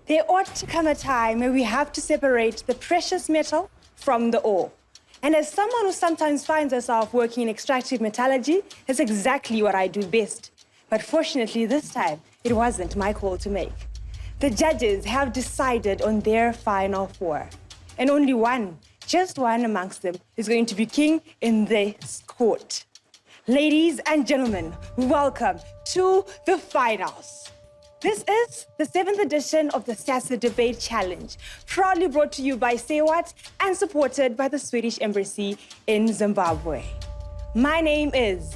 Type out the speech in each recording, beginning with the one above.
There ought to come a time where we have to separate the precious metal from the ore. And as someone who sometimes finds herself working in extractive metallurgy, that's exactly what I do best. But fortunately, this time, it wasn't my call to make. The judges have decided on their final four. And only one, just one amongst them, is going to be king in this court. Ladies and gentlemen, welcome to the finals. This is the 7th edition of the SASI Debate Challenge, proudly brought to you by SAYWHAT and supported by the Swedish Embassy in Zimbabwe. My name is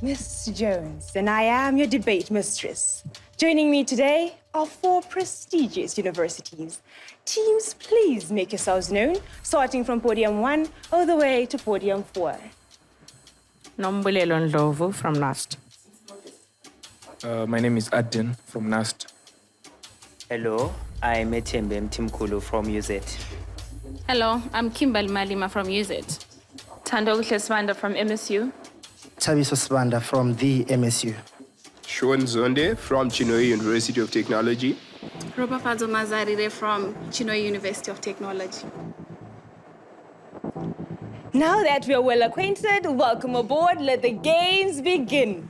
Miss Jones, and I am your debate mistress. Joining me today are 4 prestigious universities. Teams, please make yourselves known, starting from podium 1 all the way to podium 4. Nombulelo Ndlovu from NAST. My name is Adden from NAST. Hello, I'm Etembe Mtimkulu from UZ. Hello, I'm Kimberly Malima from UZ. Thandokuhle Sibanda from MSU. Tabiso Sibanda from the MSU. Sean Zonde from Chinhoyi University of Technology. Robafazo Mazarire from Chinhoyi University of Technology. Now that we are well acquainted, welcome aboard. Let the games begin.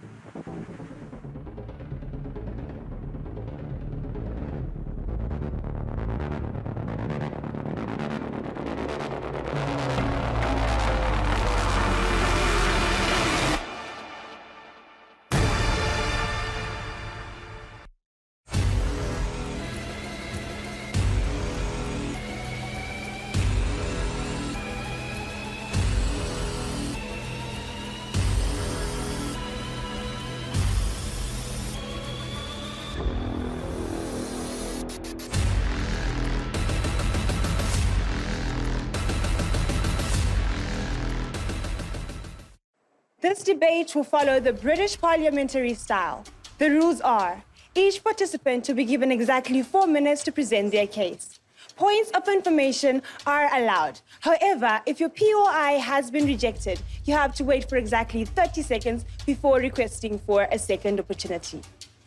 This debate will follow the British parliamentary style. The rules are, each participant will be given exactly 4 minutes to present their case. Points of information are allowed. However, if your POI has been rejected, you have to wait for exactly 30 seconds before requesting for a second opportunity.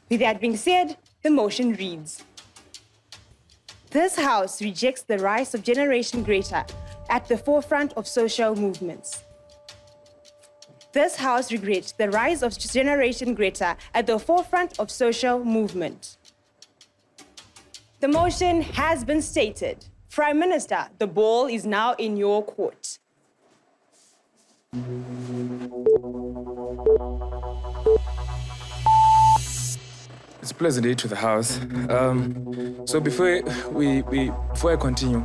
With that being said, the motion reads, this House rejects the rise of Generation Greta at the forefront of social movements. This House regrets the rise of Generation Greta at the forefront of social movement. The motion has been stated. Prime Minister, the ball is now in your court. It's a pleasant day to the House. So before I continue,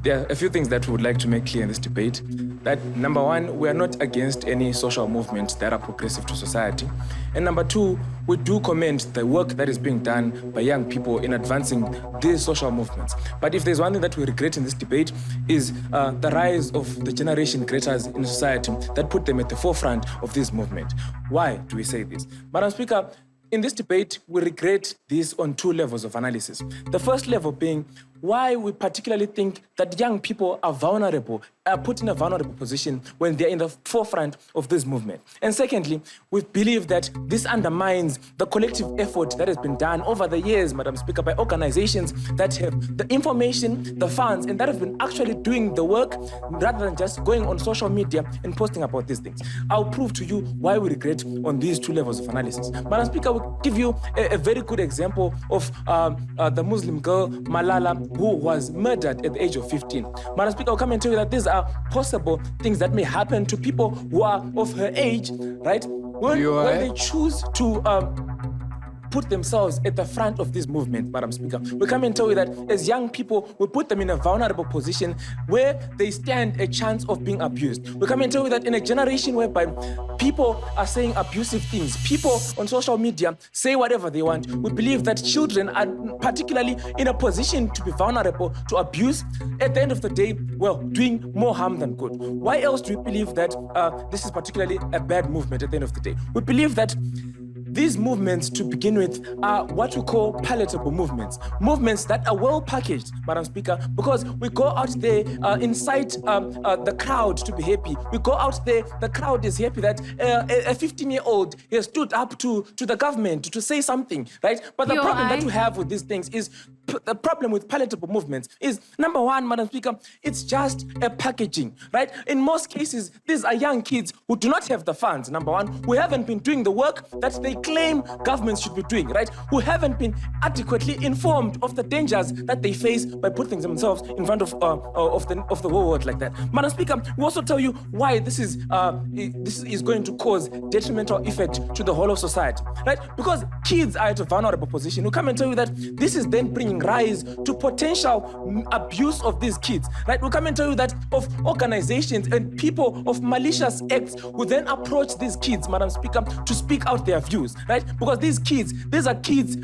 there are a few things that we would like to make clear in this debate. That number 1, we are not against any social movements that are progressive to society. And number 2, we do commend the work that is being done by young people in advancing these social movements. But if there's one thing that we regret in this debate is the rise of the Generation Gretas in society that put them at the forefront of this movement. Why do we say this? Madam Speaker, in this debate, we regret this on 2 levels of analysis. The first level being why we particularly think that young people are vulnerable, are put in a vulnerable position when they're in the forefront of this movement. And secondly, we believe that this undermines the collective effort that has been done over the years, Madam Speaker, by organizations that have the information, the funds, and that have been actually doing the work rather than just going on social media and posting about these things. I'll prove to you why we regret on these 2 levels of analysis. Madam Speaker, we'll give you a very good example of the Muslim girl, Malala, who was murdered at the age of 15. Madam Speaker, I'll come and tell you that these are possible things that may happen to people who are of her age, right? When they choose to put themselves at the front of this movement, Madam Speaker. We come and tell you that as young people, we put them in a vulnerable position where they stand a chance of being abused. We come and tell you that in a generation whereby people are saying abusive things, people on social media say whatever they want, we believe that children are particularly in a position to be vulnerable to abuse. At the end of the day, well, doing more harm than good. Why else do we believe that this is particularly a bad movement at the end of the day? We believe that these movements, to begin with, are what we call palatable movements. Movements that are well packaged, Madam Speaker, because we go out there, incite the crowd to be happy. We go out there, the crowd is happy that a 15-year-old has stood up to the government to say something, right? But the problem that we have with these things is the problem with palatable movements is, number one, Madam Speaker, it's just a packaging, right? In most cases, these are young kids who do not have the funds, number one, who haven't been doing the work that they claim governments should be doing, right? Who haven't been adequately informed of the dangers that they face by putting themselves in front of the world like that. Madam Speaker, we also tell you why this is going to cause detrimental effect to the whole of society, right? Because kids are at a vulnerable position. We come and tell you that this is then bringing rise to potential abuse of these kids, right? We come and tell you that of organizations and people of malicious acts who then approach these kids, Madam Speaker, to speak out their views, right? Because these are kids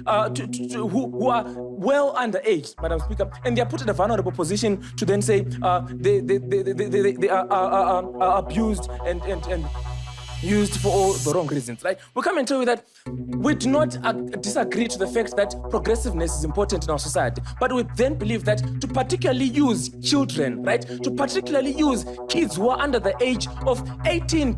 who are well underage, Madam Speaker, and they are put in a vulnerable position to then say they are abused and used for all the wrong reasons, right? We come and tell you that we do not disagree to the fact that progressiveness is important in our society, but we then believe that to particularly use children, right? To particularly use kids who are under the age of 18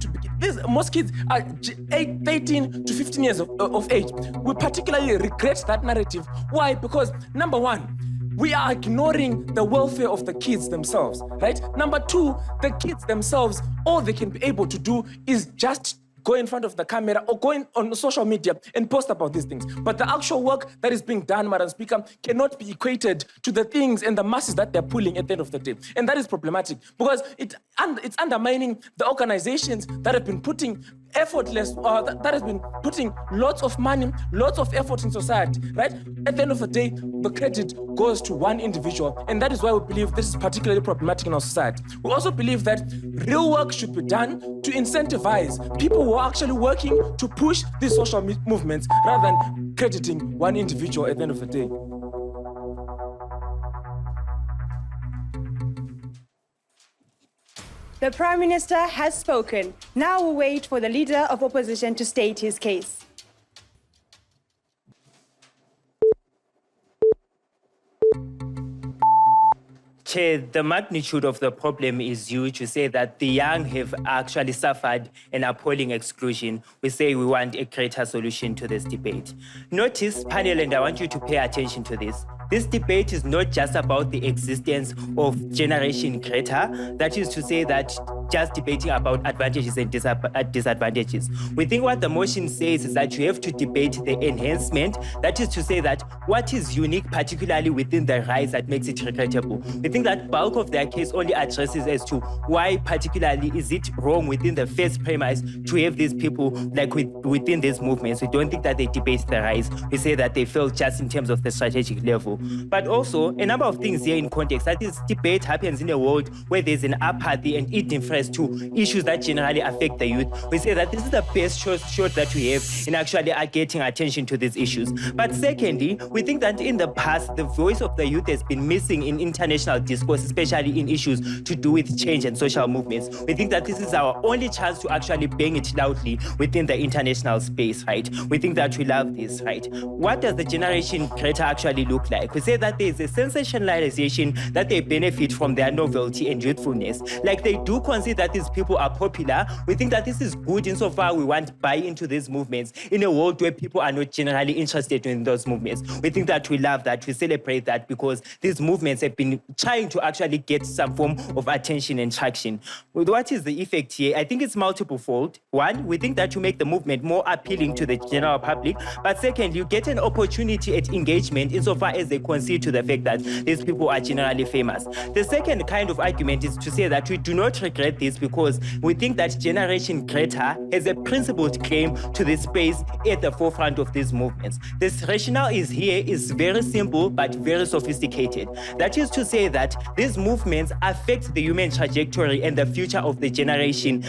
most kids are 18 to 15 years of age. We particularly regret that narrative. Why? Because number one, we are ignoring the welfare of the kids themselves, right? Number two, the kids themselves, all they can be able to do is just go in front of the camera or go on social media and post about these things. But the actual work that is being done, Madam Speaker, cannot be equated to the things and the masses that they're pulling at the end of the day. And that is problematic because it's undermining the organizations that have been putting that has been putting lots of money, lots of effort in society, right? At the end of the day, the credit goes to one individual, and that is why we believe this is particularly problematic in our society. We also believe that real work should be done to incentivize people who are actually working to push these social movements rather than crediting one individual at the end of the day. The Prime Minister has spoken. Now we'll wait for the Leader of Opposition to state his case. Chair, the magnitude of the problem is huge. We say that the young have actually suffered an appalling exclusion. We say we want a greater solution to this debate. Notice, panel, and I want you to pay attention to this. This debate is not just about the existence of Generation Greta. That is to say that just debating about advantages and disadvantages. We think what the motion says is that you have to debate the enhancement. That is to say that what is unique, particularly within the rise that makes it regrettable. We think that bulk of their case only addresses as to why particularly is it wrong within the first premise to have these people like within these movements. We don't think that they debate the rise. We say that they fail just in terms of the strategic level. But also a number of things here in context. That this debate happens in a world where there's an apathy and indifference to issues that generally affect the youth. We say that this is the best shot that we have in actually getting attention to these issues. But secondly, we think that in the past, the voice of the youth has been missing in international discourse, especially in issues to do with change and social movements. We think that this is our only chance to actually bang it loudly within the international space, right? We think that we love this, right? What does the Generation Greta actually look like? We say that there is a sensationalization that they benefit from their novelty and youthfulness. Like they do consider that these people are popular. We think that this is good insofar we want to buy into these movements in a world where people are not generally interested in those movements. We think that we love that, we celebrate that because these movements have been trying to actually get some form of attention and traction. What is the effect here? I think it's multiple-fold. One, we think that you make the movement more appealing to the general public. But second, you get an opportunity at engagement insofar as they concede to the fact that these people are generally famous. The second kind of argument is to say that we do not regret this because we think that Generation Greta has a principled claim to this space at the forefront of these movements. This rationale is very simple but very sophisticated. That is to say that these movements affect the human trajectory and the future of the Generation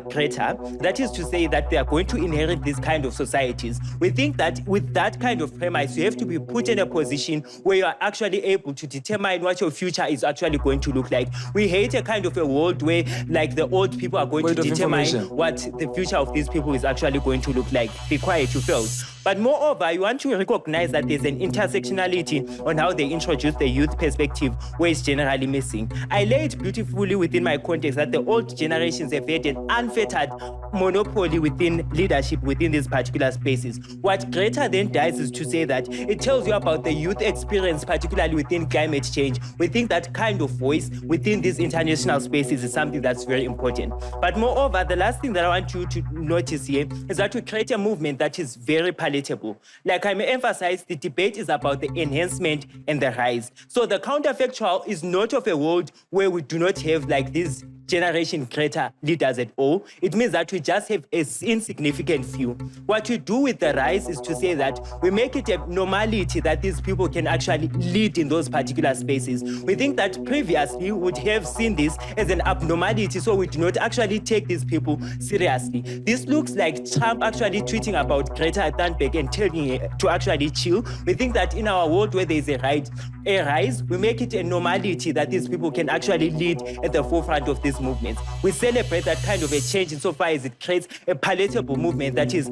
Greta. That is to say that they are going to inherit these kind of societies. We think that with that kind of premise, you have to be put in a position where you are actually able to determine what your future is actually going to look like. We hate a kind of a world where like the old people are going Weight to of determine information. what the future of these people is actually going to look like. Be quiet, you failed. But moreover, you want to recognize that there's an intersectionality on how they introduce the youth perspective where it's generally missing. I lay it beautifully within my context that the old generations have had an unfettered monopoly within leadership within these particular spaces. What Greta then does is to say that it tells you about the youth experience, particularly within climate change. We think that kind of voice within these international spaces is something that's very important. But moreover, the last thing that I want you to notice here is that we create a movement that is very palatable. Like I may emphasize, the debate is about the enhancement and the rise. So the counterfactual is not of a world where we do not have like these Generation Greta leaders at all. It means that we just have an insignificant few. What we do with the rise is to say that we make it a normality that these people can actually lead in those particular spaces. We think that previously we would have seen this as an abnormality, so we do not actually take these people seriously. This looks like Trump actually tweeting about Greta Thunberg and telling her to actually chill. We think that in our world where there is a rise, we make it a normality that these people can actually lead at the forefront of these movements. We celebrate that kind of a change insofar as it creates a palatable movement that is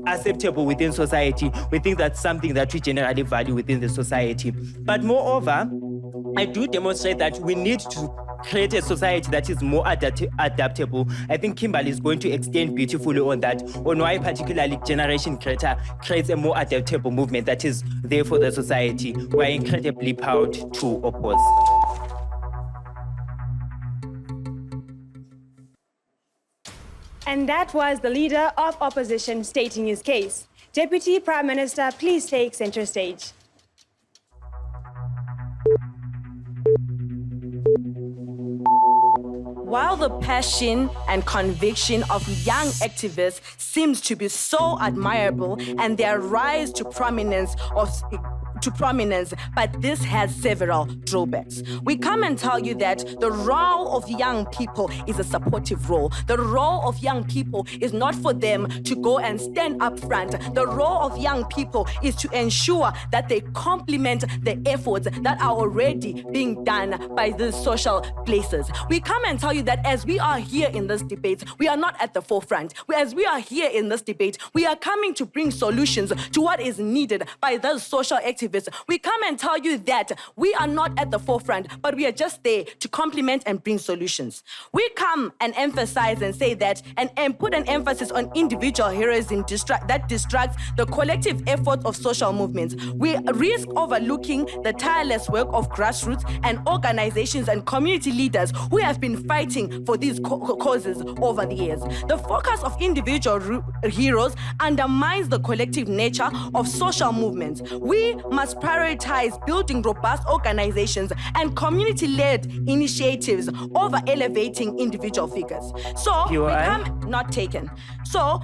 acceptable within society. We think that's something that we generally value within the society. But moreover, I do demonstrate that we need to create a society that is more adaptable. I think Kimberly is going to extend beautifully on that, on why particularly Generation Greta creates a more adaptable movement that is there for the society. We're incredibly proud to oppose. And that was the leader of opposition stating his case. Deputy Prime Minister, please take center stage. While the passion and conviction of young activists seems to be so admirable and their rise to prominence, but this has several drawbacks. We come and tell you that the role of young people is a supportive role. The role of young people is not for them to go and stand up front. The role of young people is to ensure that they complement the efforts that are already being done by these social places. We come and tell you that as we are here in this debate, we are not at the forefront. As we are here in this debate, we are coming to bring solutions to what is needed by those social activists. We come and tell you that we are not at the forefront, but we are just there to complement and bring solutions. We come and emphasize and say that and put an emphasis on individual heroism that distracts the collective effort of social movements. We risk overlooking the tireless work of grassroots and organizations and community leaders who have been fighting for these causes over the years. The focus of individual heroes undermines the collective nature of social movements. We must prioritize building robust organizations and community-led initiatives over elevating individual figures. So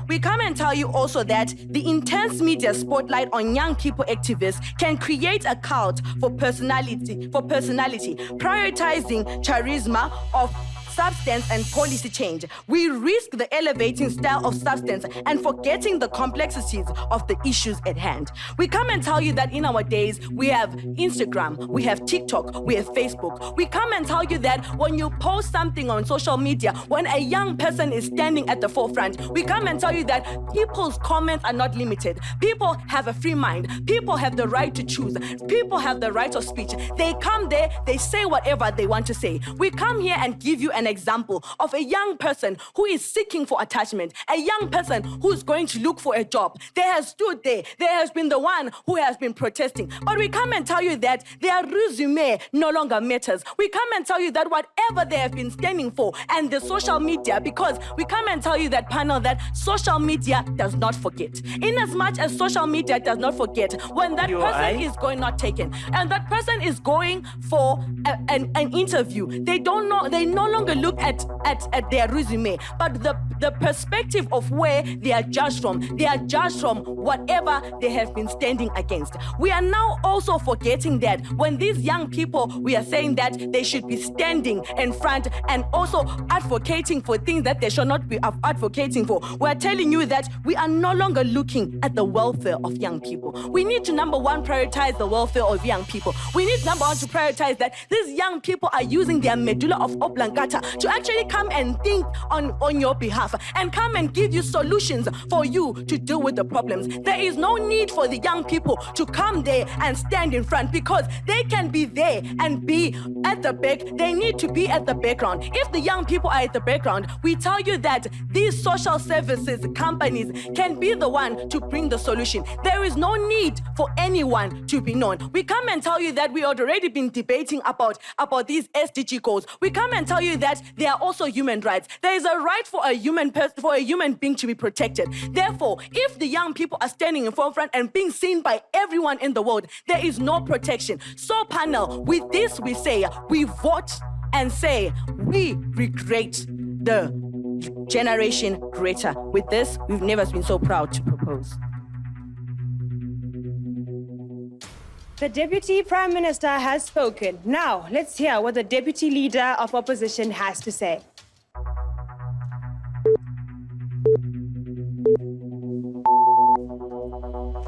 we come and tell you also that the intense media spotlight on young people activists can create a cult for personality, prioritizing charisma of substance and policy change. We risk the elevating style of substance and forgetting the complexities of the issues at hand. We come and tell you that in our days, we have Instagram, we have TikTok, we have Facebook. We come and tell you that when you post something on social media, when a young person is standing at the forefront, we come and tell you that people's comments are not limited. People have a free mind. People have the right to choose. People have the right of speech. They come there, they say whatever they want to say. We come here and give you an example of a young person who is seeking for attachment, a young person who's going to look for a job. They have stood there. They has been the one who has been protesting. But we come and tell you that their resume no longer matters. We come and tell you that whatever they have been standing for and the social media, because we come and tell you that panel that social media does not forget. In as much as social media does not forget, when that person is going not taken and that person is going for an interview, they no longer look at their resume, but the perspective of where they are judged from. They are judged from whatever they have been standing against. We are now also forgetting that when these young people, we are saying that they should be standing in front and also advocating for things that they should not be advocating for. We are telling you that we are no longer looking at the welfare of young people. We need to, number one, prioritize the welfare of young people. We need, number one, to prioritize that these young people are using their medulla of oblongata Greta to actually come and think on your behalf and come and give you solutions for you to deal with the problems. There is no need for the young people to come there and stand in front because they can be there and be at the back. They need to be at the background. If the young people are at the background, we tell you that these social services companies can be the one to bring the solution. There is no need for anyone to be known. We come and tell you that we had already been debating about these SDG goals. We come and tell you that there are also human rights. There is a right for a human being to be protected. Therefore, if the young people are standing in forefront and being seen by everyone in the world, there is no protection. So, panel, with this we say, we vote and say, we regret the Generation Greta. With this, we've never been so proud to propose. The Deputy Prime Minister has spoken. Now, let's hear what the Deputy Leader of Opposition has to say.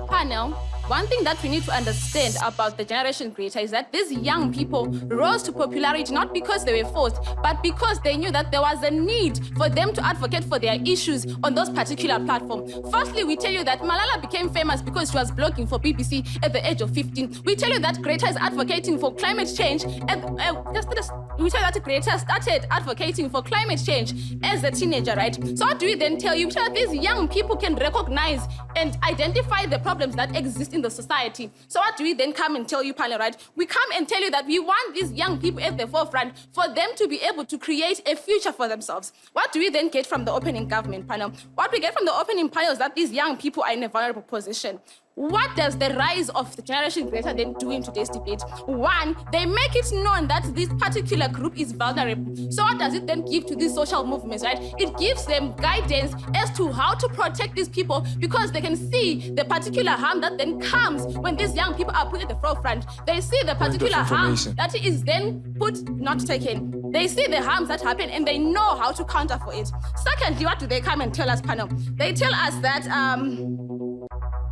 Panel, one thing that we need to understand about the Generation Greta is that these young people rose to popularity not because they were forced, but because they knew that there was a need for them to advocate for their issues on those particular platforms. Firstly, we tell you that Malala became famous because she was blogging for BBC at the age of 15. We tell you that Greta is advocating for climate change. We tell you that Greta started advocating for climate change as a teenager, right? So what do we then tell you? We tell you that these young people can recognize and identify the problems that exist in the society. So what do we then come and tell you, panel, right? We come and tell you that we want these young people at the forefront for them to be able to create a future for themselves. What do we then get from the opening government panel? What we get from the opening panel is that these young people are in a vulnerable position. What does the rise of the Generation Greta then do in today's debate? One, they make it known that this particular group is vulnerable. So what does it then give to these social movements, right? It gives them guidance as to how to protect these people because they can see the particular harm that then comes when these young people are put at the forefront. They see the particular harm that is then not taken. They see the harms that happen and they know how to counter for it. Secondly, what do they come and tell us, panel? They tell us that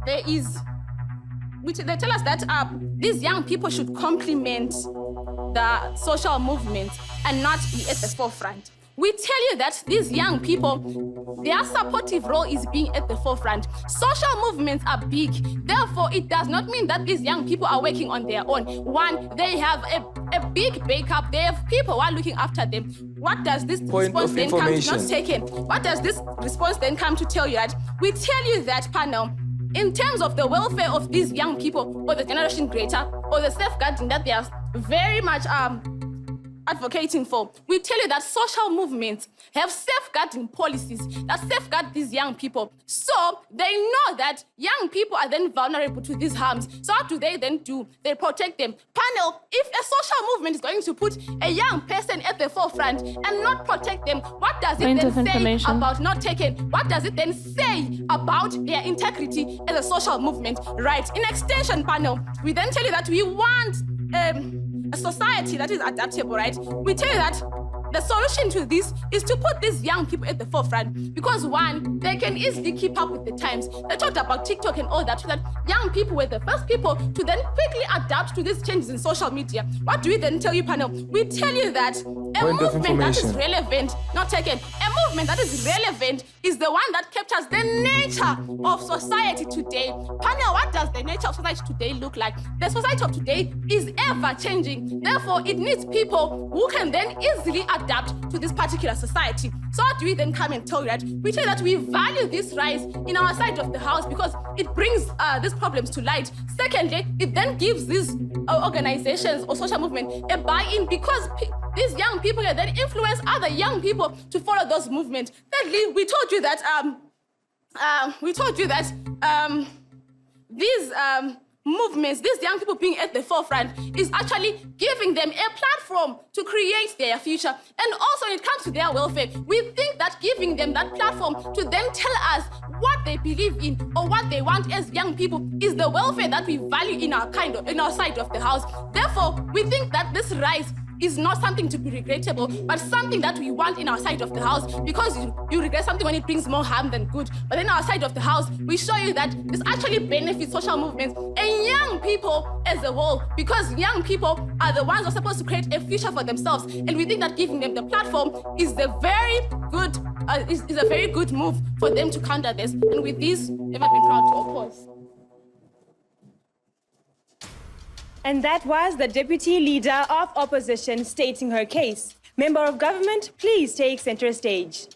they tell us that these young people should complement the social movement and not be at the forefront. We tell you that these young people, their supportive role is being at the forefront. Social movements are big. Therefore, it does not mean that these young people are working on their own. One, they have a big backup. They have people who are looking after them. What does this response then come to not taken? What does this response then come to tell you that? We tell you that, panel, in terms of the welfare of these young people or the Generation Greta or the safeguarding that they are very much advocating for, we tell you that social movements have safeguarding policies that safeguard these young people. So they know that young people are then vulnerable to these harms. So what do they then do? They protect them. Panel, if a social movement is going to put a young person at the forefront and not protect them, what does it then say about not taking? What does it then say about their integrity as a social movement? Right. In extension, panel, we then tell you that we want a society that is adaptable, right? We tell you that the solution to this is to put these young people at the forefront because, one, they can easily keep up with the times. They talked about TikTok and all that, so that young people were the first people to then quickly adapt to these changes in social media. What do we then tell you, panel? We tell you that a movement that is relevant, not taken, a movement that is relevant is the one that captures the nature of society today. Panel, what does the nature of society today look like? The society of today is ever changing. Therefore, it needs people who can then easily adapt to this particular society. So how do we then come and tell you that? We tell you that we value this rise in our side of the house because it brings these problems to light. Secondly, it then gives these organizations or social movement a buy-in because these young people can then influence other young people to follow those movements. Thirdly, we told you that these movements, these young people being at the forefront, is actually giving them a platform to create their future. And also when it comes to their welfare, we think that giving them that platform to then tell us what they believe in or what they want as young people is the welfare that we value in our side of the house. Therefore, we think that this rise is not something to be regrettable, but something that we want in our side of the house, because you regret something when it brings more harm than good. But in our side of the house, we show you that this actually benefits social movements and young people as a whole, because young people are the ones who are supposed to create a future for themselves. And we think that giving them the platform is a very good move for them to counter this. And with this, I've been proud to oppose. And that was the Deputy Leader of Opposition stating her case. Member of Government, please take center stage.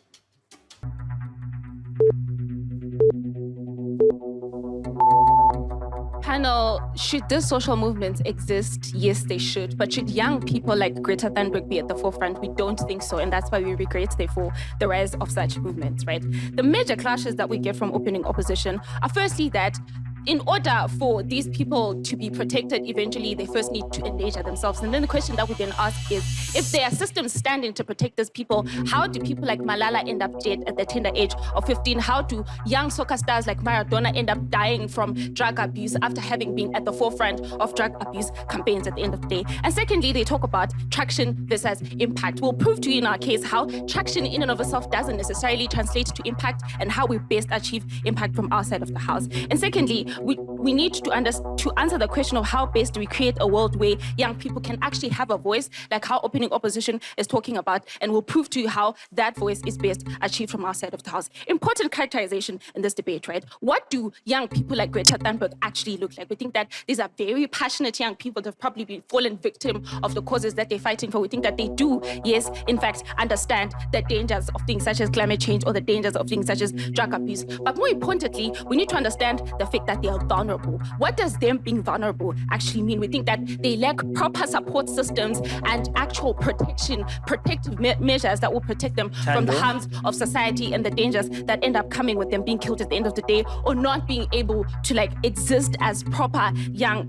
Panel, should this social movement exist? Yes, they should. But should young people like Greta Thunberg be at the forefront? We don't think so. And that's why we regret, therefore, the rise of such movements, right? The major clashes that we get from opening opposition are firstly that in order for these people to be protected, eventually they first need to endanger themselves. And then the question that we then ask is, if there are systems standing to protect these people, how do people like Malala end up dead at the tender age of 15? How do young soccer stars like Maradona end up dying from drug abuse after having been at the forefront of drug abuse campaigns at the end of the day? And secondly, they talk about traction versus impact. We'll prove to you in our case how traction in and of itself doesn't necessarily translate to impact, and how we best achieve impact from our side of the house. And secondly, we need to answer the question of how best do we create a world where young people can actually have a voice, like how opening opposition is talking about, and we'll prove to you how that voice is best achieved from our side of the house. Important characterization in this debate, right? What do young people like Greta Thunberg actually look like? We think that these are very passionate young people that have probably been fallen victim of the causes that they're fighting for. We think that they do, yes, in fact, understand the dangers of things such as climate change or the dangers of things such as drug abuse. But more importantly, we need to understand the fact that they are vulnerable. What does them being vulnerable actually mean? We think that they lack proper support systems and actual protective measures that will protect them from the harms of society and the dangers that end up coming with them being killed at the end of the day, or not being able to exist as proper young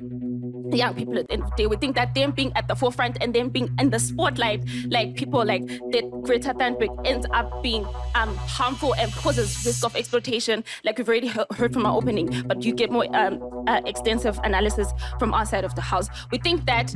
people at the end of the day. We think that them being at the forefront and them being in the spotlight, like people like that Greta Thunberg, ends up being harmful and causes risk of exploitation, like we've already heard from our opening, but you get more extensive analysis from our side of the house. We think that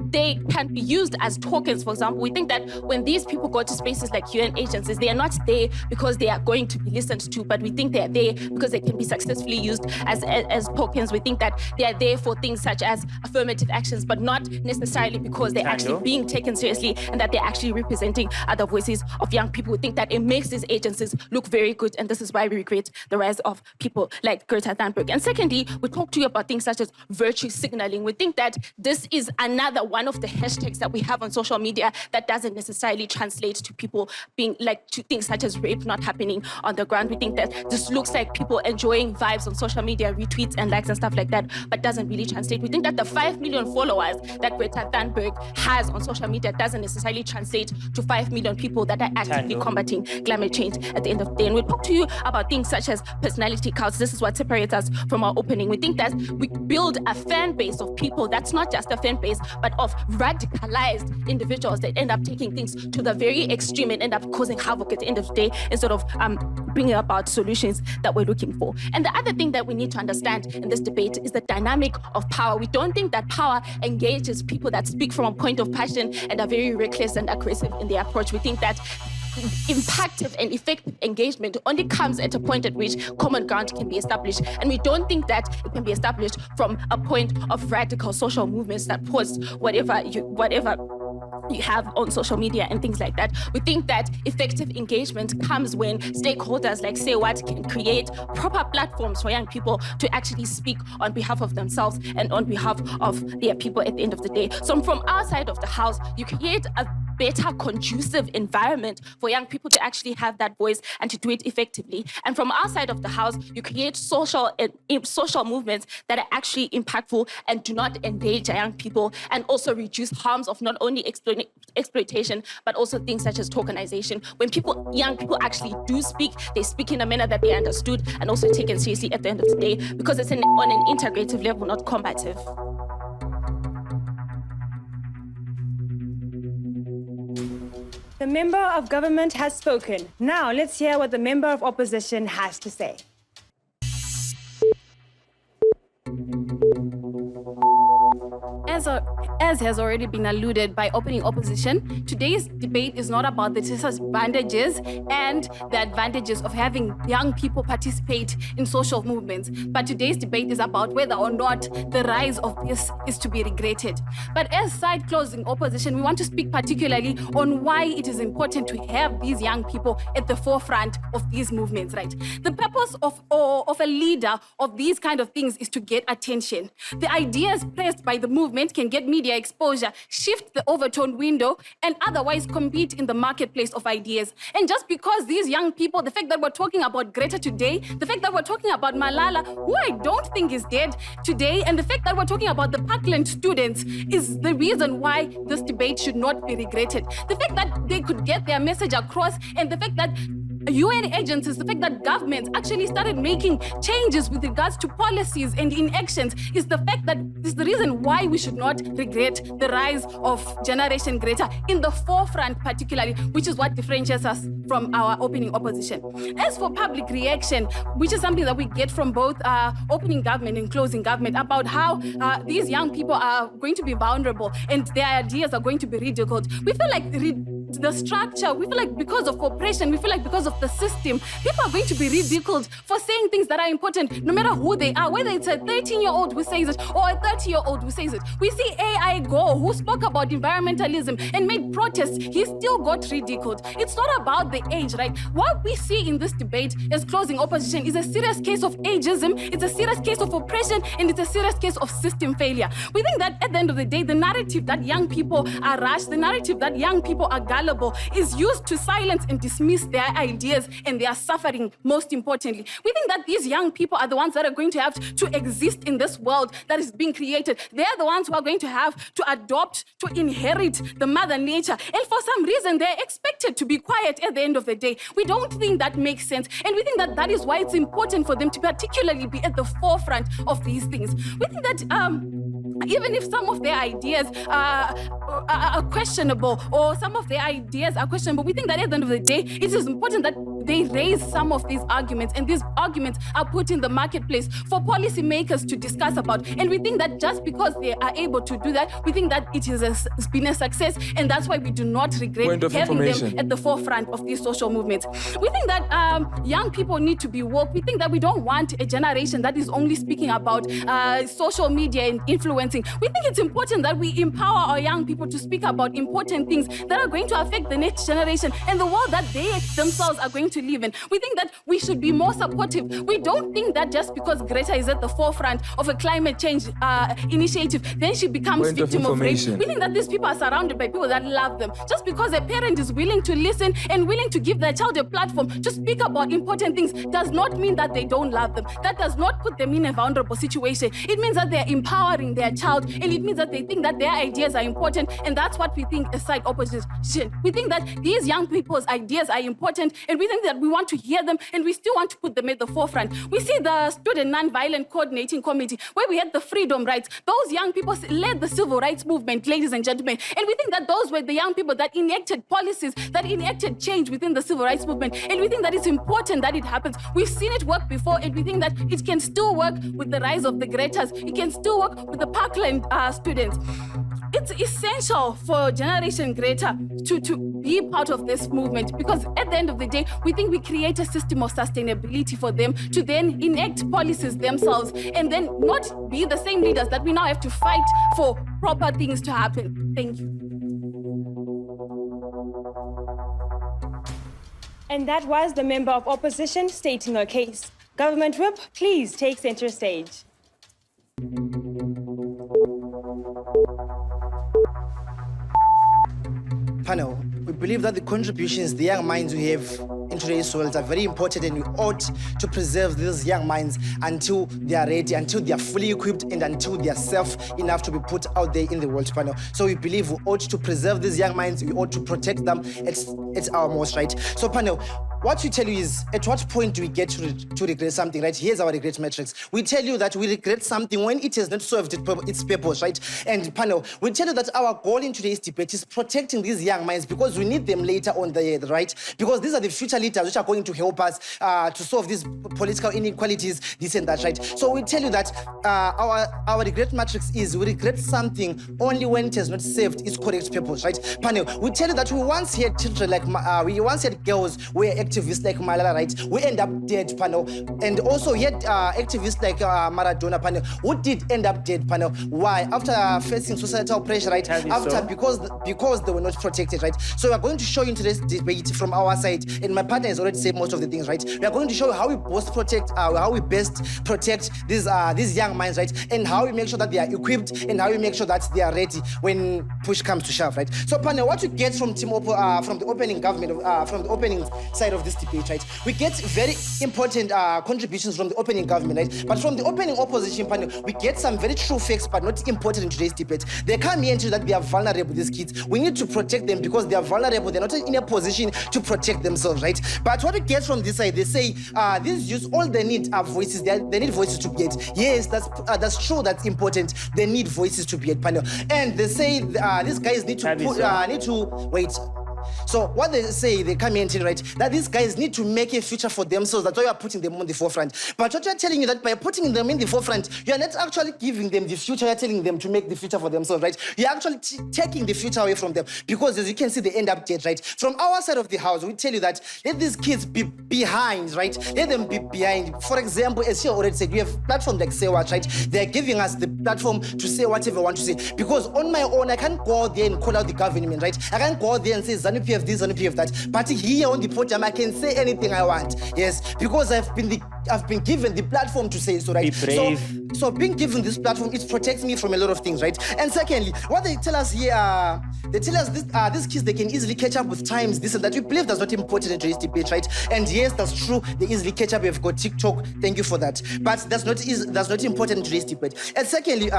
they can be used as tokens, for example. We think that when these people go to spaces like UN agencies, they are not there because they are going to be listened to, but we think they are there because they can be successfully used as tokens. We think that they are there for things such as affirmative actions, but not necessarily because they're actually being taken seriously and that they're actually representing other voices of young people. We think that it makes these agencies look very good, and this is why we regret the rise of people like Greta Thunberg. And secondly, we talk to you about things such as virtue signaling. We think that this is another one of the hashtags that we have on social media that doesn't necessarily translate to people being to things such as rape not happening on the ground. We think that this looks like people enjoying vibes on social media, retweets and likes and stuff like that, but doesn't really translate. We think that the 5 million followers that Greta Thunberg has on social media doesn't necessarily translate to 5 million people that are actively combating climate change at the end of the day. And we talk to you about things such as personality cults. This is what separates us from our opening. We think that we build a fan base of people that's not just a fan base, but of radicalized individuals that end up taking things to the very extreme and end up causing havoc at the end of the day, instead of bringing about solutions that we're looking for. And the other thing that we need to understand in this debate is the dynamic of power. We don't think that power engages people that speak from a point of passion and are very reckless and aggressive in their approach. We think that impactful and effective engagement only comes at a point at which common ground can be established. And we don't think that it can be established from a point of radical social movements that post whatever you have on social media and things like that. We think that effective engagement comes when stakeholders like SAYWHAT can create proper platforms for young people to actually speak on behalf of themselves and on behalf of their people at the end of the day. So from our side of the house, you create a better conducive environment for young people to actually have that voice and to do it effectively. And from our side of the house, you create social movements that are actually impactful and do not endanger young people, and also reduce harms of not only exploitation, but also things such as tokenization. When young people actually do speak, they speak in a manner that they understood and also taken seriously at the end of the day, because it's on an integrative level, not combative. The member of government has spoken. Now let's hear what the member of opposition has to say. As has already been alluded by opening opposition, today's debate is not about the disadvantages and the advantages of having young people participate in social movements, but today's debate is about whether or not the rise of this is to be regretted. But as side closing opposition, we want to speak particularly on why it is important to have these young people at the forefront of these movements, right? The purpose of a leader of these kind of things is to get attention. The ideas pressed by the movement can get media exposure, shift the overtone window, and otherwise compete in the marketplace of ideas. And just because these young people, the fact that we're talking about Greta today, the fact that we're talking about Malala, who I don't think is dead today, and the fact that we're talking about the Parkland students is the reason why this debate should not be regretted. The fact that they could get their message across, and the fact that UN agencies, the fact that governments actually started making changes with regards to policies and inactions is the fact that is the reason why we should not regret the rise of Generation Greta in the forefront particularly, which is what differentiates us from our opening opposition. As for public reaction, which is something that we get from both opening government and closing government about how these young people are going to be vulnerable and their ideas are going to be ridiculed, we feel like the structure, we feel like because of oppression, we feel like because of the system, people are going to be ridiculed for saying things that are important, no matter who they are, whether it's a 13-year-old who says it or a 30-year-old who says it. We see AI Go, who spoke about environmentalism and made protests, he still got ridiculed. It's not about the age, right? What we see in this debate as closing opposition is a serious case of ageism, it's a serious case of oppression, and it's a serious case of system failure. We think that at the end of the day, the narrative that young people are rash, the narrative that young people are gullible is used to silence and dismiss their ideas and their suffering, most importantly. We think that these young people are the ones that are going to have to exist in this world that is being created. They're the ones who are going to have to adopt, to inherit the mother nature. And for some reason, they're expected to be quiet at the end of the day. We don't think that makes sense. And we think that that is why it's important for them to particularly be at the forefront of these things. We think that even if some of their ideas are questionable, or some of their ideas are questionable, we think that at the end of the day, it is important that they raise some of these arguments, and these arguments are put in the marketplace for policymakers to discuss about. And we think that just because they are able to do that, we think that it has been a success, and that's why we do not regret having them at the forefront of these social movements. We think that young people need to be woke. We think that we don't want a generation that is only speaking about social media and influencing. We think it's important that we empower our young people to speak about important things that are going to affect the next generation and the world that they themselves are going to live in. We think that we should be more supportive. We don't think that just because Greta is at the forefront of a climate change initiative, then she becomes victim of rape. We think that these people are surrounded by people that love them. Just because a parent is willing to listen and willing to give their child a platform to speak about important things does not mean that they don't love them. That does not put them in a vulnerable situation. It means that they're empowering their child, and it means that they think that their ideas are important, and that's what we think as side opposition. We think that these young people's ideas are important, and we think that we want to hear them, and we still want to put them at the forefront. We see the Student Nonviolent Coordinating Committee, where we had the freedom rights. Those young people led the civil rights movement, ladies and gentlemen, and we think that those were the young people that enacted policies, that enacted change within the civil rights movement, and we think that it's important that it happens. We've seen it work before, and we think that it can still work with the rise of the Gretas. It can still work with the Parkland students. It's essential for Generation Greta to be part of this movement, because at the end of the day, we think we create a system of sustainability for them to then enact policies themselves and then not be the same leaders that we now have to fight for proper things to happen. Thank you. And that was the member of opposition stating her case. Government Whip, please take center stage. Panel, we believe that the contributions the young minds we have in today's world are very important, and we ought to preserve these young minds until they are ready, until they are fully equipped, and until they are safe enough to be put out there in the world, panel. So we believe we ought to preserve these young minds, we ought to protect them. It's our most right. So panel, what we tell you is, at what point do we get to regret something, right? Here's our regret matrix. We tell you that we regret something when it has not served its purpose, right? And panel, we tell you that our goal in today's debate is protecting these young minds because we need them later on the earth, right? Because these are the future leaders which are going to help us to solve these political inequalities, this and that, right? So we tell you that our regret matrix is we regret something only when it has not served its correct purpose, right? Panel, we tell you that we once had children like, we once had girls who were activists like Malala, right? We end up dead, panel. And also we had activists like Maradona, panel, who did end up dead, panel. Why? After facing societal pressure, right? Because they were not protected, right? So we are going to show you in today's debate from our side, and my partner has already said most of the things, right? We are going to show you how we best protect these young minds, right? And how we make sure that they are equipped, and how we make sure that they are ready when push comes to shove, right? So, panel, what you get from from the opening from the opening side of this debate, right? We get very important contributions from the opening government, right? But from the opening opposition panel, we get some very true facts, but not important in today's debate. They come here and tell that they are vulnerable, these kids. We need to protect them because they are vulnerable. They're not in a position to protect themselves, right? But what we get from this side, they say these youths, all they need are voices. They need voices to be heard. Yes, that's true. That's important. They need voices to be heard, panel. And they say these guys need to wait. So what they say, they come in and tell, right, that these guys need to make a future for themselves. That's why you are putting them on the forefront. But what you're telling you that by putting them in the forefront, you are not actually giving them the future. You're telling them to make the future for themselves, right? You're actually taking the future away from them because, as you can see, they end up dead, right? From our side of the house, we tell you that let these kids be behind, right? Let them be behind. For example, as you already said, we have platforms like SAYWHAT, right? They're giving us the platform to say whatever I want to say. Because on my own, I can't go out there and call out the government, right? I can't go out there and say ZANU-PF this, ZANU-PF that. But here on the podium, I can say anything I want. Yes, because I've been given the platform to say so, right? So being given this platform, it protects me from a lot of things, right? And secondly, what they tell us here, they tell us these kids, they can easily catch up with times, this and that. We believe that's not important in today's debate, right? And yes, that's true. They easily catch up. We've got TikTok. Thank you for that. But that's not important in today's debate. And secondly,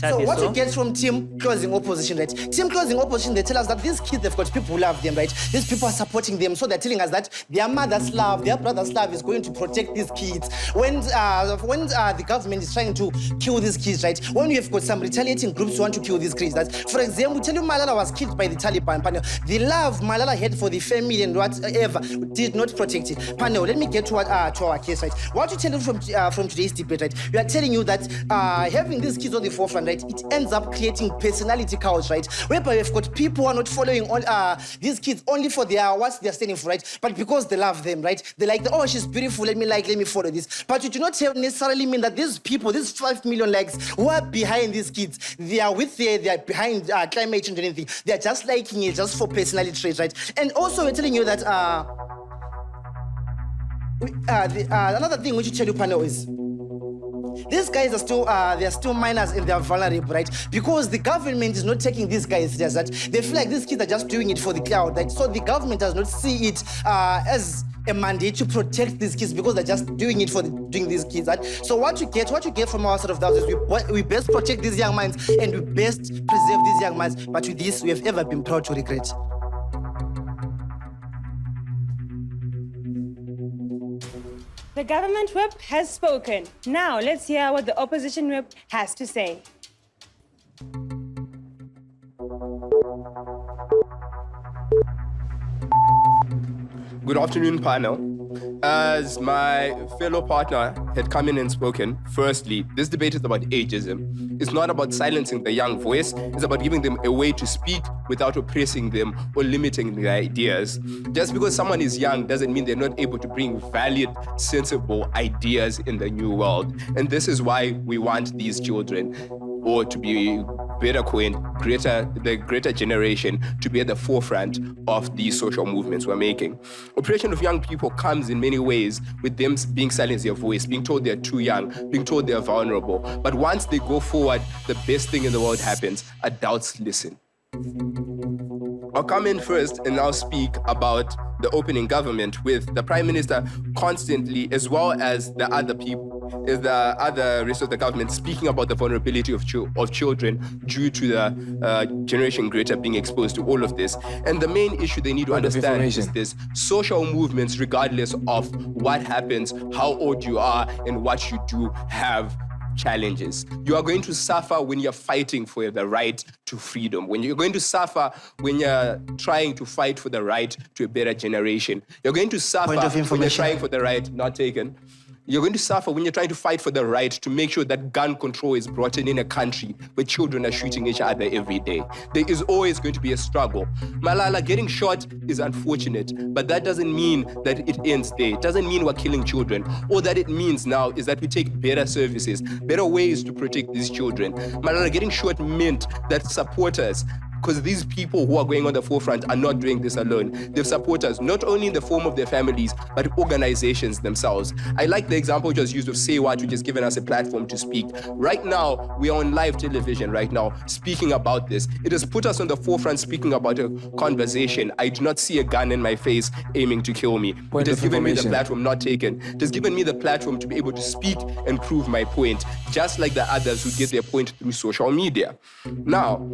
so what you get from team closing opposition, right? Team closing opposition, they tell us that these kids, they've got people who love them, right? These people are supporting them. So they're telling us that their mother's love, their brother's love is going to protect these kids. When the government is trying to kill these kids, right? When we have got some retaliating groups who want to kill these kids, that, for example, tell you Malala was killed by the Taliban, panel. The love Malala had for the family and whatever did not protect it. Panel, let me get to our case, right? What you tell you from today's debate, right? We are telling you that having these kids on the forefront, right, it ends up creating personality counts, right? Whereby we've got people who are not following these kids only for what they're standing for, right? But because they love them, right? They like, oh, she's beautiful, let me follow this. But you do not necessarily mean that these people, these 5 million likes who are behind these kids, they are behind climate change and anything. They're just liking it just for personality traits, right? And also we're telling you that another thing which you tell you, panel, is these guys are still they are still minors and they are vulnerable, right? Because the government is not taking these guys serious, that they feel like these kids are just doing it for the crowd, right? So the government does not see it as a mandate to protect these kids because they're just doing it for doing these kids, right? So what you get from our side of the house is we best protect these young minds and we best preserve these young minds. But with this, we have ever been proud to regret. The government whip has spoken. Now let's hear what the opposition whip has to say. Good afternoon, panel. As my fellow partner had come in and spoken, firstly, this debate is about ageism. It's not about silencing the young voice. It's about giving them a way to speak without oppressing them or limiting their ideas. Just because someone is young doesn't mean they're not able to bring valid, sensible ideas in the new world. And this is why we want these children, or to be better coined, the Greta generation, to be at the forefront of these social movements we're making. Oppression of young people comes in many ways with them being silenced their voice, being told they're too young, being told they're vulnerable. But once they go forward, the best thing in the world happens. Adults listen. I'll come in first and I'll speak about the opening government with the Prime Minister constantly, as well as the other people, is the other rest of the government speaking about the vulnerability of children due to the Generation Greta being exposed to all of this. And the main issue they need to understand is this: social movements, regardless of what happens, how old you are, and what you do, have challenges. You are going to suffer when you're fighting for the right to freedom. When you're going to suffer when you're trying to fight for the right to a better generation. You're going to suffer when you're trying for the right, not taken. You're going to suffer when you're trying to fight for the right to make sure that gun control is brought in a country where children are shooting each other every day. There is always going to be a struggle. Malala getting shot is unfortunate, but that doesn't mean that it ends there. It doesn't mean we're killing children. All that it means now is that we take better services, better ways to protect these children. Malala getting shot meant that supporters, because these people who are going on the forefront are not doing this alone. They have supporters, not only in the form of their families, but organizations themselves. I like the example just used of SAYWHAT, which has given us a platform to speak. Right now, we are on live television right now, speaking about this. It has put us on the forefront speaking about a conversation. I do not see a gun in my face aiming to kill me. It has given me the platform, not taken. It has given me the platform to be able to speak and prove my point, just like the others who get their point through social media. Now,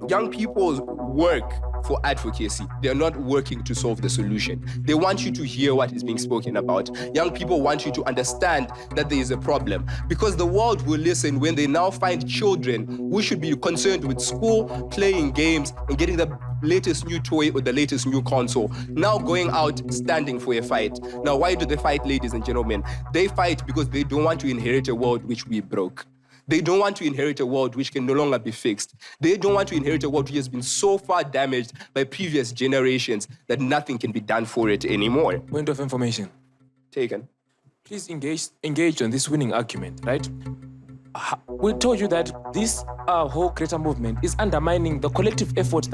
young people work for advocacy. They're not working to solve the solution. They want you to hear what is being spoken about. Young people want you to understand that there is a problem, because the world will listen when they now find children who should be concerned with school, playing games, and getting the latest new toy or the latest new console, now going out standing for a fight. Now, why do they fight, ladies and gentlemen? They fight because they don't want to inherit a world which we broke. They don't want to inherit a world which can no longer be fixed. They don't want to inherit a world which has been so far damaged by previous generations that nothing can be done for it anymore. Point of information. Taken. Please engage on this winning argument, right? We told you that this whole Greta movement is undermining the collective effort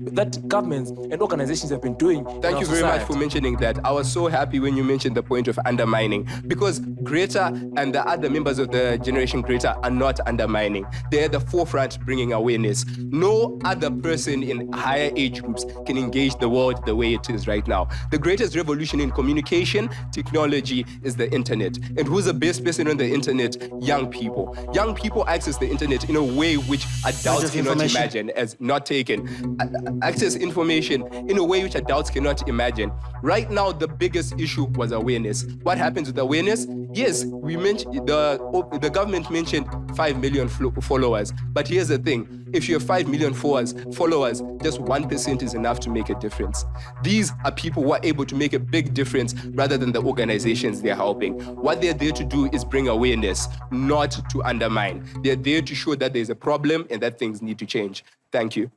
that governments and organizations have been doing. Thank you very much for mentioning that. I was so happy when you mentioned the point of undermining, because Greta and the other members of the Generation Greta are not undermining. They're at the forefront bringing awareness. No other person in higher age groups can engage the world the way it is right now. The greatest revolution in communication technology is the internet. And who's the best person on the internet? Young people. Young people access the internet in a way which adults cannot imagine, as not taken. Access information in a way which adults cannot imagine. Right now, the biggest issue was awareness. What happens with awareness? Yes, we mentioned the government mentioned 5 million followers. But here's the thing: if you have 5 million followers, just 1% is enough to make a difference. These are people who are able to make a big difference rather than the organizations they're helping. What they're there to do is bring awareness, not to undermine. They're there to show that there's a problem and that things need to change. Thank you.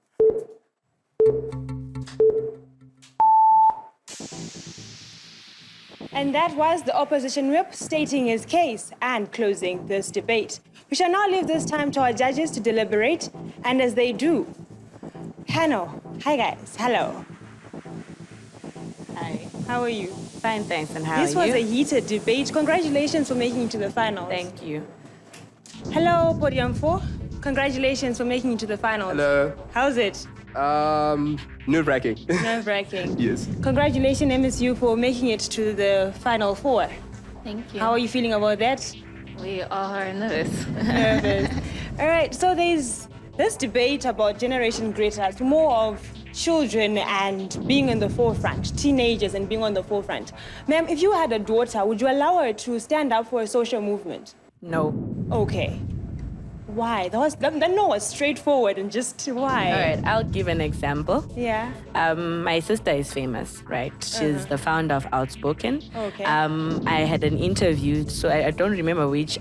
And that was the opposition whip stating his case and closing this debate. We shall now leave this time to our judges to deliberate, and as they do, Hannah, hi guys, hello. Hi. How are you? Fine, thanks, and how are you? This was a heated debate. Congratulations for making it to the finals. Thank you. Hello, Podium 4. Congratulations for making it to the finals. Hello. How's it? Nerve-wracking. Nerve-wracking. Yes. Congratulations, MSU, for making it to the final 4. Thank you. How are you feeling about that? We are nervous. Nervous. All right, so there's this debate about Generation Greta. It's more of children and being in the forefront, teenagers and being on the forefront. Ma'am, if you had a daughter, would you allow her to stand up for a social movement? No. Okay. Why? That no was straightforward and just why? All right, I'll give an example. Yeah. My sister is famous, right? She's the founder of Outspoken. Okay. I had an interview, so I don't remember which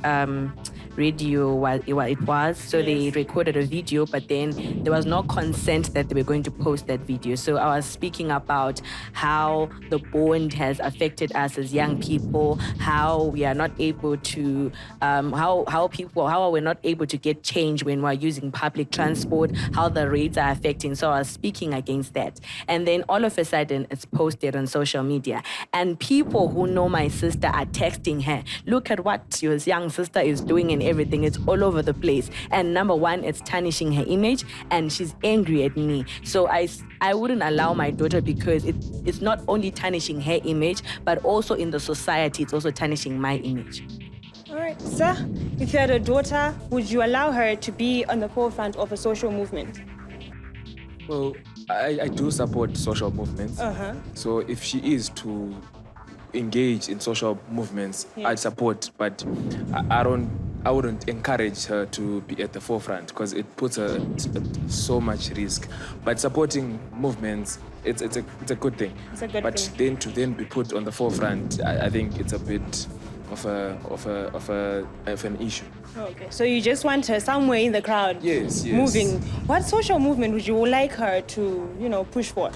radio it was. So Yes. they recorded a video, but then there was no consent that they were going to post that video. So I was speaking about how the bond has affected us as young people, how we are not able to, how we're not able to get change when we're using public transport, how the rates are affecting. So I was speaking against that. And then all of a sudden it's posted on social media. And people who know my sister are texting her, look at what your young sister is doing and everything. It's all over the place. And number one, it's tarnishing her image and she's angry at me. So I wouldn't allow my daughter, because it's not only tarnishing her image, but also in the society, it's also tarnishing my image. Sir, if you had a daughter, would you allow her to be on the forefront of a social movement? Well, I do support social movements. Uh-huh. So if she is to engage in social movements, I'd support, but I wouldn't encourage her to be at the forefront because it puts her at so much risk. But supporting movements, it's a good thing. It's a good but thing. then to be put on the forefront, I think it's a bit of an issue. Okay, so you just want her somewhere in the crowd, Yes. moving. What social movement would you like her to, push for?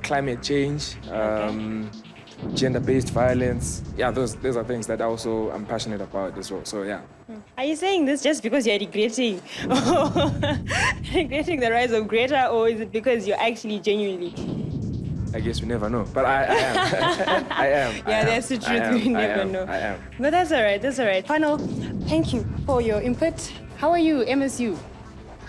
Climate change, gender-based violence. Yeah, those are things that I'm passionate about as well. So yeah. Are you saying this just because you're regretting the rise of Greta, or is it because you're actually genuinely? I guess we never know, but I am. I am. Yeah, that's the truth. We never know. I am. But that's all right. That's all right. Panel, thank you for your input. How are you, MSU?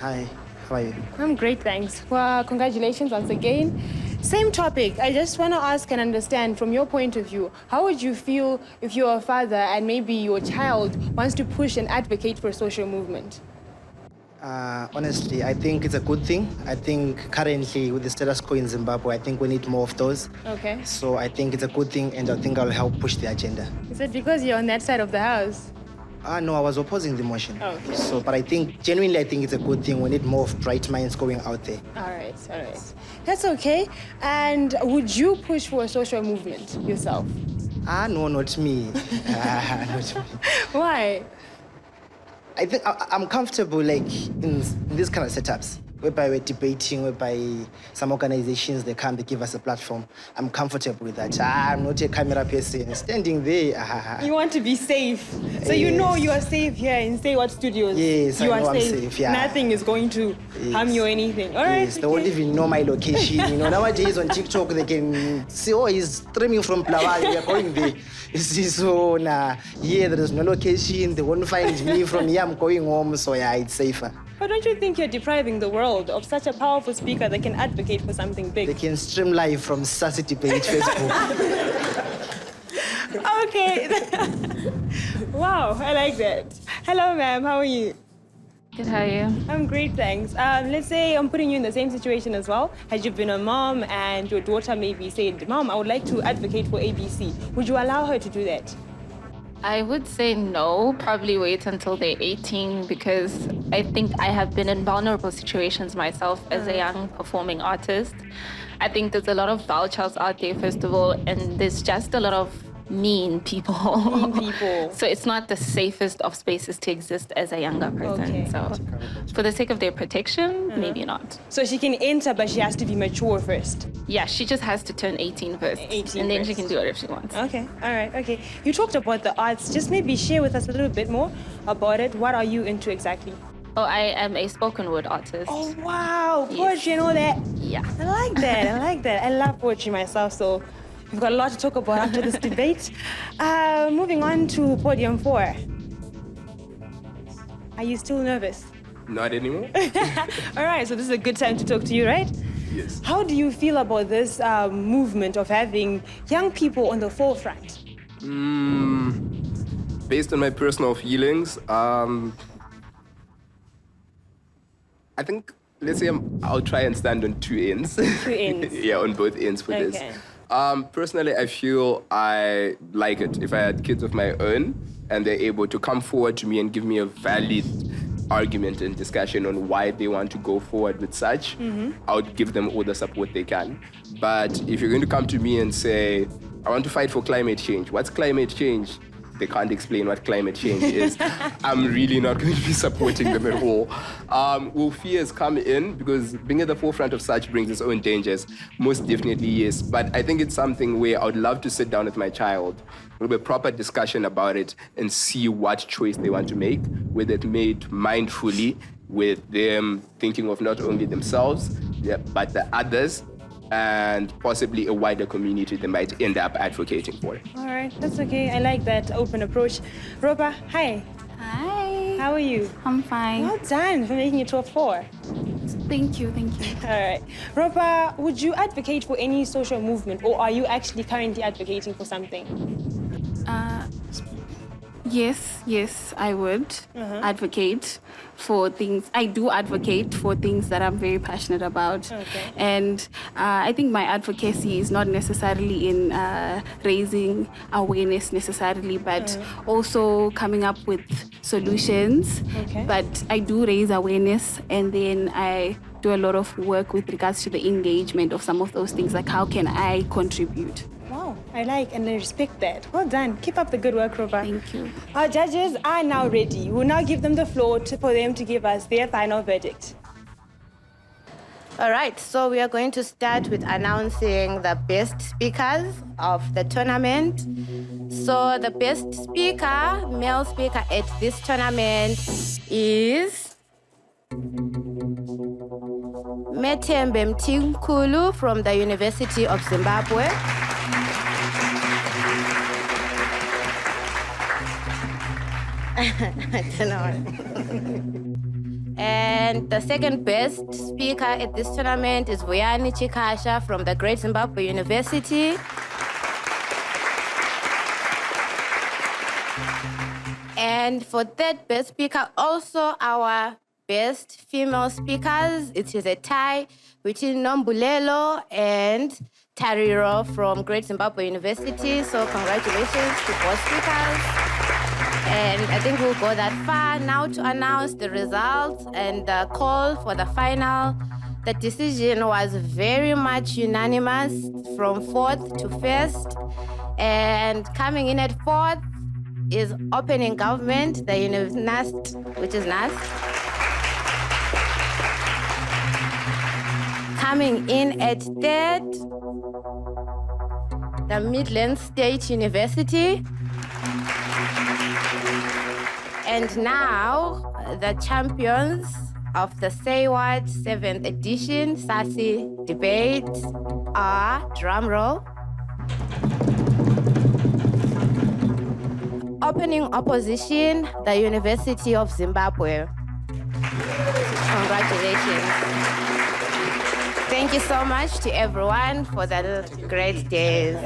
Hi, how are you? I'm great, thanks. Well, congratulations once again. Same topic. I just want to ask and understand from your point of view, how would you feel if you're a father and maybe your child wants to push and advocate for a social movement? Honestly, I think it's a good thing. I think currently with the status quo in Zimbabwe, I think we need more of those. Okay. So I think it's a good thing, and I think I'll help push the agenda. Is it because you're on that side of the house? No, I was opposing the motion. Okay. So, but I think, genuinely, I think it's a good thing. We need more of bright minds going out there. All right. That's okay. And would you push for a social movement yourself? No, not me. Not me. Why? I think I'm comfortable, like, in these kind of setups, whereby we're debating, whereby some organizations, they come, they give us a platform. I'm comfortable with that. I'm not a camera person standing there. You want to be safe. So you know you are safe here in SAYWHAT Studios. Yes, you I know are I'm safe, yeah. Nothing is going to harm you or anything. All right. Yes, they won't even know my location. Nowadays on TikTok, they can see, he's streaming from Plawali, we are going there. You see, so here there is no location. They won't find me from here. I'm going home, so yeah, it's safer. But don't you think you're depriving the world of such a powerful speaker that can advocate for something big? They can stream live from SASI debate Facebook. Okay. Wow, I like that. Hello, ma'am. How are you? Good, how are you? I'm great, thanks. Let's say I'm putting you in the same situation as well. Had you been a mom and your daughter maybe said, Mom, I would like to advocate for ABC. Would you allow her to do that? I would say no, probably wait until they're 18 because I think I have been in vulnerable situations myself as a young performing artist. I think there's a lot of vultures out there, first of all, and there's just a lot of mean people. So it's not the safest of spaces to exist as a younger person. Okay. So for the sake of their protection, maybe not. So she can enter, but she has to be mature first. Yeah, she just has to turn 18 first. 18 and then she first. can do whatever she wants. Okay, all right, okay. You talked about the arts. Just maybe share with us a little bit more about it. What are you into exactly? Oh, I am a spoken word artist. Oh, wow. Poetry and all that. Yeah. I like that. I love poetry myself, so we've got a lot to talk about after this debate. Moving on to podium 4. Are you still nervous? Not anymore. All right, so this is a good time to talk to you, right? Yes. How do you feel about this movement of having young people on the forefront? Based on my personal feelings, I think, let's say I'll try and stand on 2 ends. 2 ends. Yeah, on both ends for this. Okay. Personally, I feel I like it. If I had kids of my own and they're able to come forward to me and give me a valid argument and discussion on why they want to go forward with such, I would give them all the support they can. But if you're going to come to me and say, I want to fight for climate change, what's climate change? They can't explain what climate change is. I'm really not going to be supporting them at all. Will fears come in? Because being at the forefront of such brings its own dangers. Most definitely, yes. But I think it's something where I would love to sit down with my child, with a proper discussion about it and see what choice they want to make, with it made mindfully, with them thinking of not only themselves, but the others, and possibly a wider community they might end up advocating for. All right, that's okay. I like that open approach. Ropa, hi. Hi. How are you? I'm fine. Well done for making it top 4. Thank you. All right. Ropa, would you advocate for any social movement, or are you actually currently advocating for something? Yes, I would advocate for things. I do advocate for things that I'm very passionate about. Okay. And I think my advocacy is not necessarily in raising awareness necessarily, but also coming up with solutions. Okay. But I do raise awareness, and then I do a lot of work with regards to the engagement of some of those things, like how can I contribute? Wow, I like and I respect that. Well done. Keep up the good work, Roba. Thank you. Our judges are now ready. We'll now give them the floor for them to give us their final verdict. All right, so we are going to start with announcing the best speakers of the tournament. So the best speaker, male speaker at this tournament is Metembe Mtinkulu from the University of Zimbabwe. I don't know. And the second best speaker at this tournament is Vuyani Chikasha from the Great Zimbabwe University. And for third best speaker, also our best female speakers, it is a tie between Nombulelo and Tariro from Great Zimbabwe University. So congratulations to both speakers. And I think we'll go that far now to announce the results and the call for the final. The decision was very much unanimous from fourth to first. And coming in at fourth is Opening Government, the NAST, which is NAST. Coming in at third, the Midlands State University. And now, the champions of the SAYWHAT 7th edition SASI debate are, drumroll, opening opposition, the University of Zimbabwe. Congratulations. Thank you so much to everyone for the great days.